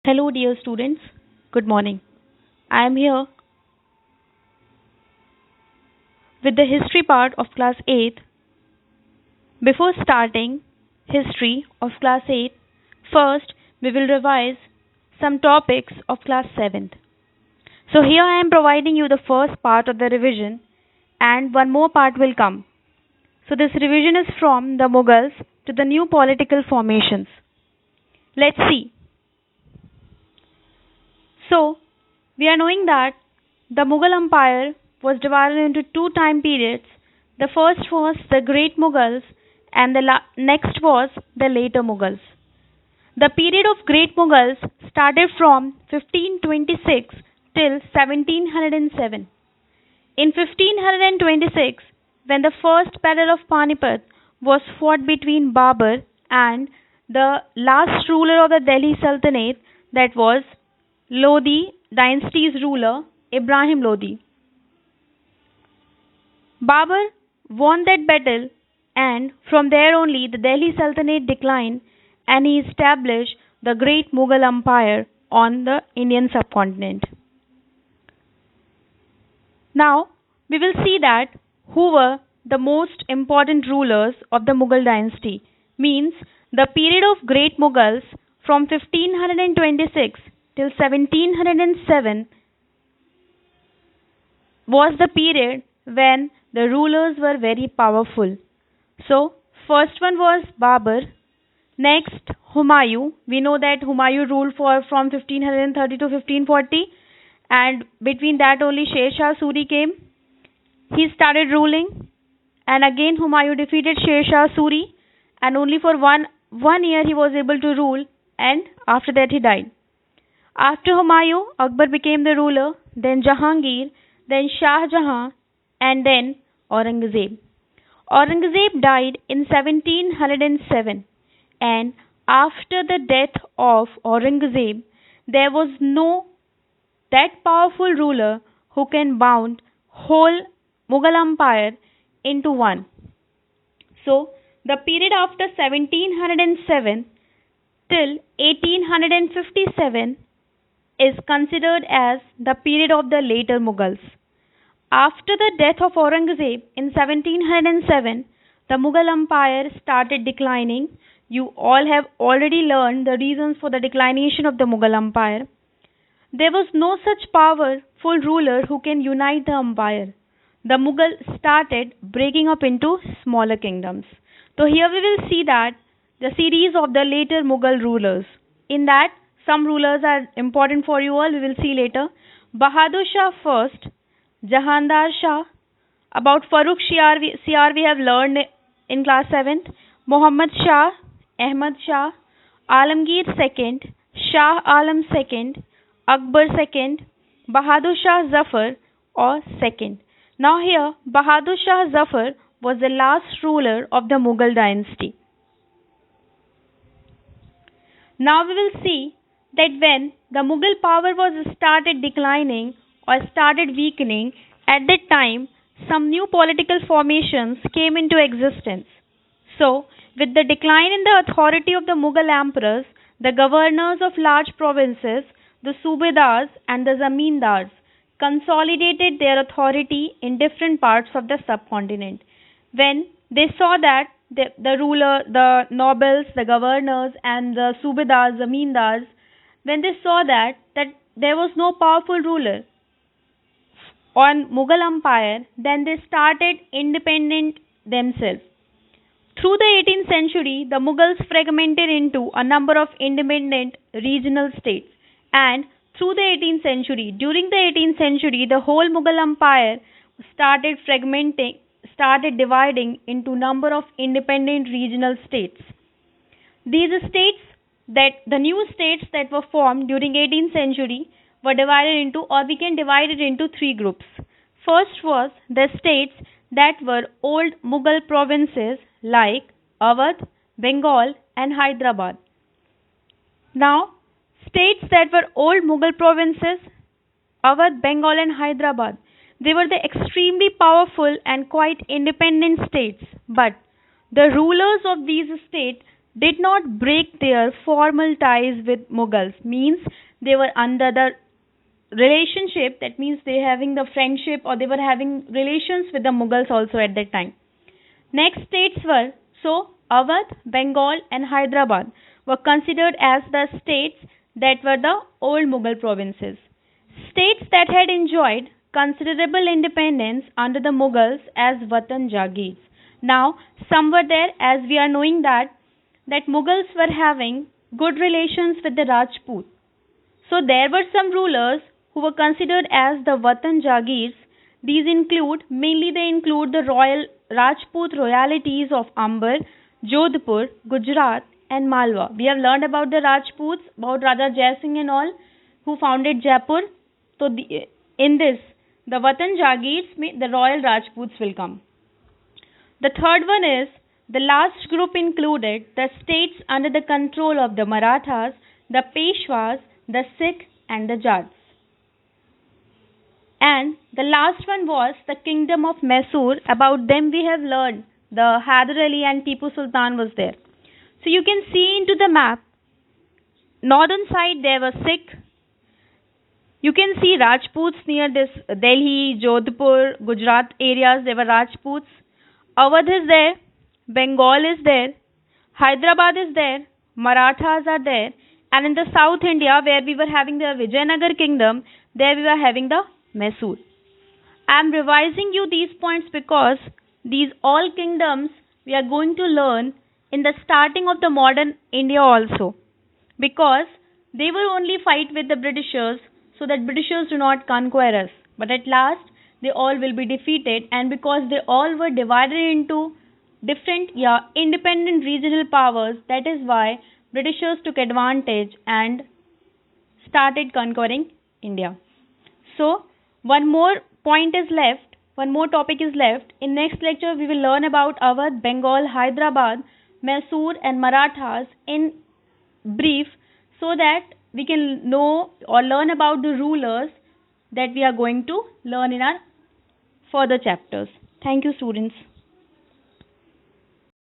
Hello, dear students. Good morning. I am here with the history part of class 8. Before starting history of class 8, first we will revise some topics of class 7th. So, here I am providing you the first part of the revision, and one more part will come. So, this revision is from the Mughals to the new political formations. Let's see. So, we are knowing that the Mughal Empire was divided into two time periods. The first was the Great Mughals, and the next was the later Mughals. The period of Great Mughals started from 1526 till 1707. In 1526, when the first battle of Panipat was fought between Babur and the last ruler of the Delhi Sultanate, that was Lodi dynasty's ruler Ibrahim Lodi. Babur won that battle, and from there only the Delhi Sultanate declined and he established the great Mughal Empire on the Indian subcontinent. Now we will see that who were the most important rulers of the Mughal dynasty, means the period of great Mughals from 1526 till 1707 was the period when the rulers were very powerful. So, first one was Babur, next Humayun. We know that Humayun ruled for from 1530 to 1540, and between that only Sher Shah Suri came. He started ruling, and again Humayun defeated Sher Shah Suri, and only for one year he was able to rule, and after that he died. After Humayun, Akbar became the ruler, then Jahangir, then Shah Jahan, and then Aurangzeb. Aurangzeb died in 1707, and after the death of Aurangzeb, there was no that powerful ruler who can bound whole Mughal Empire into one. So, the period after 1707 till 1857 is considered as the period of the later Mughals. After the death of Aurangzeb in 1707, the Mughal Empire started declining. You all have already learned the reasons for the declination of the Mughal Empire. There was no such powerful ruler who can unite the empire. The Mughal started breaking up into smaller kingdoms. So here we will see that the series of the later Mughal rulers. In that, some rulers are important for you all. We will see later. Bahadur Shah first, Jahandar Shah. About Farooq Siyar we have learned in class 7th. Muhammad Shah, Ahmad Shah, Alamgir second, Shah Alam second, Akbar second, Bahadur Shah Zafar or second. Now here Bahadur Shah Zafar was the last ruler of the Mughal dynasty. Now we will see that when the Mughal power was started declining or started weakening, at that time some new political formations came into existence. So, with the decline in the authority of the Mughal emperors, the governors of large provinces, the Subedars and the Zamindars, consolidated their authority in different parts of the subcontinent. When they saw that the ruler, the nobles, the governors, and the Subedars, Zamindars, when they saw that there was no powerful ruler on Mughal Empire, then they started independent themselves. Through the 18th century, the Mughals fragmented into a number of independent regional states, and through the 18th century, during the 18th century, the whole Mughal Empire started fragmenting, started dividing into number of independent regional states. These states the new states that were formed during 18th century were divided into, or we can divide it into three groups. First was the states that were old Mughal provinces like Awadh, Bengal and Hyderabad. Now, states that were old Mughal provinces, Awadh, Bengal and Hyderabad, they were the extremely powerful and quite independent states, but the rulers of these states did not break their formal ties with Mughals. Means they were under the relationship, that means they having the friendship or they were having relations with the Mughals also at that time. Next states were, so Awadh, Bengal and Hyderabad were considered as the states that were the old Mughal provinces. States that had enjoyed considerable independence under the Mughals as Watan Jagirs. Now, some were there, as we are knowing that Mughals were having good relations with the Rajput. So there were some rulers who were considered as the Watan Jagirs. These include, mainly they include the royal Rajput royalties of Amber, Jodhpur, Gujarat and Malwa. We have learned about the Rajputs, about Raja Jai Singh and all, who founded Jaipur. So in this, the Watan Jagirs, the royal Rajputs will come. The third one is, the last group included the states under the control of the Marathas, the Peshwas, the Sikh and the Jats. And the last one was the kingdom of Mysore. About them we have learned. The Hyder Ali and Tipu Sultan was there. So you can see into the map, northern side there was Sikh. You can see Rajputs near this Delhi, Jodhpur, Gujarat areas, there were Rajputs. Awadh is there, Bengal is there, Hyderabad is there, Marathas are there, and in the South India where we were having the Vijayanagar kingdom, there we were having the Mysore. I am revising you these points because these all kingdoms we are going to learn in the starting of the modern India also, because they will only fight with the Britishers so that Britishers do not conquer us. But at last they all will be defeated, and because they all were divided into different independent regional powers, that is why Britishers took advantage and started conquering India. So one more point is left, one more topic is left. In next lecture we will learn about Awadh, Bengal, Hyderabad, Mysore and Marathas in brief, so that we can know or learn about the rulers that we are going to learn in our further chapters. Thank you, students.